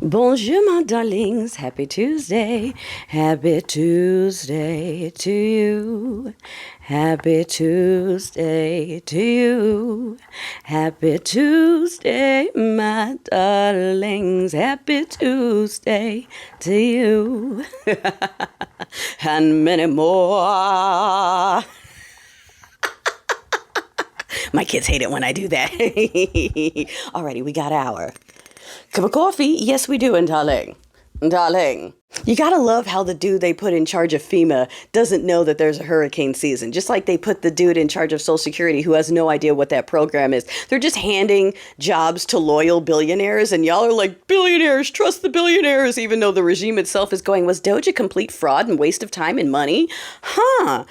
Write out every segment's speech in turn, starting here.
Bonjour, my darlings. Happy Tuesday. Happy Tuesday to you. Happy Tuesday to you. Happy Tuesday, my darlings. Happy Tuesday to you. And many more. My kids hate it when I do that. Alrighty, we got our cup of coffee. Yes, we do, and darling. Darling. You gotta love how the dude they put in charge of FEMA doesn't know that there's a hurricane season. Just like they put the dude in charge of Social Security who has no idea what that program is. They're just handing jobs to loyal billionaires, and y'all are like, billionaires, trust the billionaires, even though the regime itself is going, was Doge a complete fraud and waste of time and money? Huh.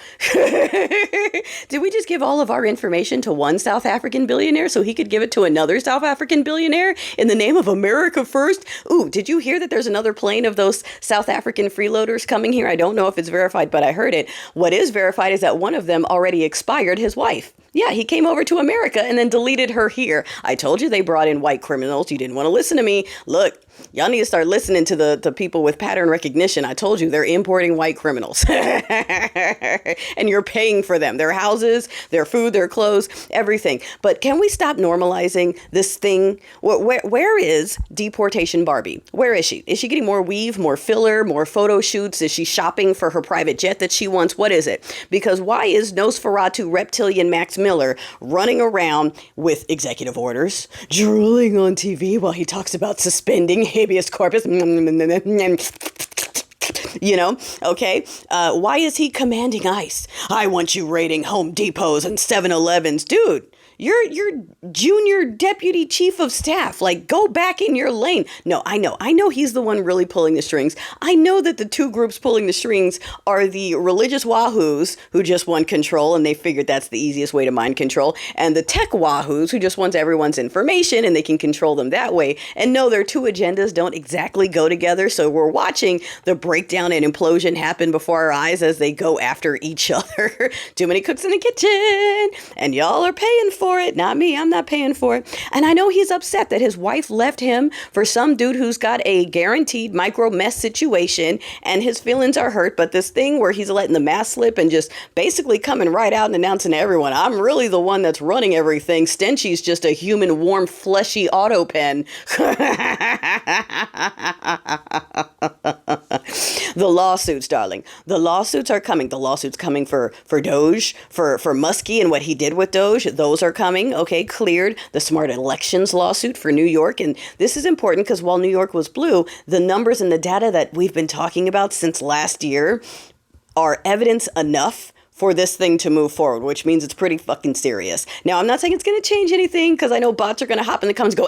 Did we just give all of our information to one South African billionaire so he could give it to another South African billionaire in the name of America first? Ooh, did you hear that there's another plane of those South African freeloaders coming here? I don't know if it's verified, but I heard it. What is verified is that one of them already expired his wife. Yeah, he came over to America and then deleted her here. I told you they brought in white criminals. You didn't want to listen to me. Look, y'all need to start listening to the people with pattern recognition. I told you they're importing white criminals. And you're paying for them. Their houses, their food, their clothes, everything. But can we stop normalizing this thing? Where is deportation Barbie? Where is she? Is she getting more weave, more filler, more photo shoots? Is she shopping for her private jet that she wants? What is it? Because why is Nosferatu reptilian Max Miller running around with executive orders, drooling on TV while he talks about suspending habeas corpus? You know, okay? Why is he commanding ICE? I want you raiding Home Depots and 7-Elevens. Dude, you're junior deputy chief of staff. Like, go back in your lane. No, I know he's the one really pulling the strings. I know that the two groups pulling the strings are the religious wahoos who just want control and they figured that's the easiest way to mind control, and the tech wahoos who just want everyone's information and they can control them that way. And no, their two agendas don't exactly go together, so we're watching the breakdown and implosion happen before our eyes as they go after each other. Too many cooks in the kitchen, and y'all are paying for it. Not me. I'm not paying for it. And I know he's upset that his wife left him for some dude who's got a guaranteed micro mess situation, and his feelings are hurt. But this thing where he's letting the mask slip and just basically coming right out and announcing to everyone, I'm really the one that's running everything. Stenchy's just a human, warm, fleshy auto pen. The lawsuits, darling. The lawsuits are coming. The lawsuits coming for Doge, for Muskie and what he did with Doge. Those are coming. Okay, cleared. The smart elections lawsuit for New York. And this is important because while New York was blue, the numbers and the data that we've been talking about since last year are evidence enough for this thing to move forward, which means it's pretty fucking serious. Now, I'm not saying it's going to change anything because I know bots are going to hop in the comments and go,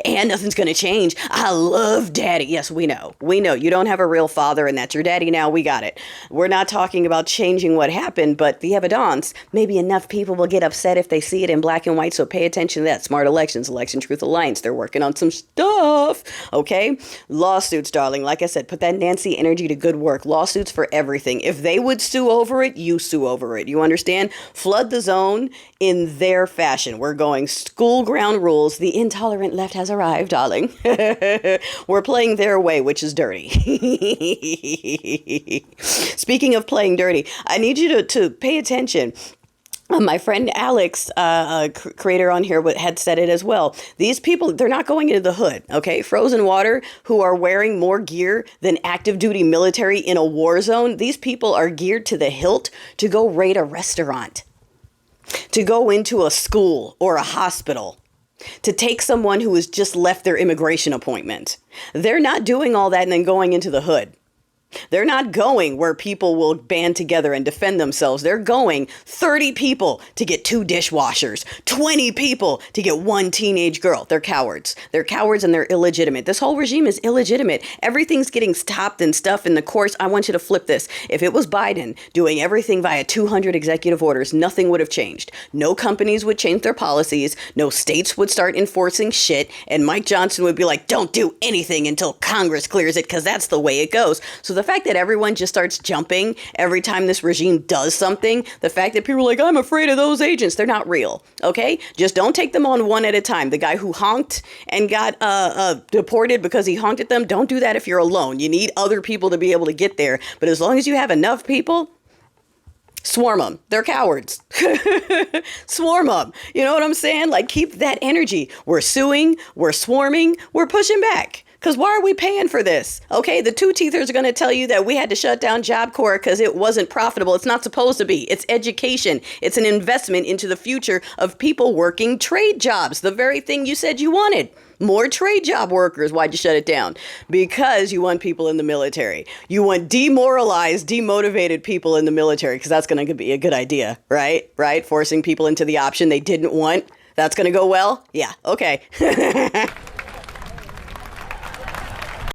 and nothing's going to change. I love daddy. Yes, we know. We know. You don't have a real father and that's your daddy now. We got it. We're not talking about changing what happened, but the evidence, maybe enough people will get upset if they see it in black and white, so pay attention to that. Smart Elections, Election Truth Alliance, they're working on some stuff, okay? Lawsuits, darling. Like I said, put that Nancy energy to good work. Lawsuits for everything. If they would sue over it, you sue over it. You understand? Flood the zone in their fashion. We're going school ground rules. The intolerant left has arrived, darling. We're playing their way, which is dirty. Speaking of playing dirty, I need you to pay attention. My friend Alex, creator on here, had said it as well. These people, they're not going into the hood, okay? Frozen Water, who are wearing more gear than active duty military in a war zone. These people are geared to the hilt to go raid a restaurant, to go into a school or a hospital, to take someone who has just left their immigration appointment. They're not doing all that and then going into the hood. They're not going where people will band together and defend themselves. They're going 30 people to get 2 dishwashers, 20 people to get 1 teenage girl. They're cowards. They're cowards and they're illegitimate. This whole regime is illegitimate. Everything's getting stopped and stuff in the courts. I want you to flip this. If it was Biden doing everything via 200 executive orders, nothing would have changed. No companies would change their policies. No states would start enforcing shit. And Mike Johnson would be like, don't do anything until Congress clears it because that's the way it goes. So the the fact that everyone just starts jumping every time this regime does something, the fact that people are like, I'm afraid of those agents, they're not real, okay? Just don't take them on one at a time. The guy who honked and got deported because he honked at them, don't do that if you're alone. You need other people to be able to get there. But as long as you have enough people, swarm them. They're cowards. Swarm them. You know what I'm saying? Like, keep that energy. We're suing, we're swarming, we're pushing back. Because why are we paying for this? Okay, the two-teethers are going to tell you that we had to shut down Job Corps because it wasn't profitable. It's not supposed to be. It's education. It's an investment into the future of people working trade jobs. The very thing you said you wanted. More trade job workers. Why'd you shut it down? Because you want people in the military. You want demoralized, demotivated people in the military because that's going to be a good idea, right? Right? Forcing people into the option they didn't want. That's going to go well? Yeah, okay.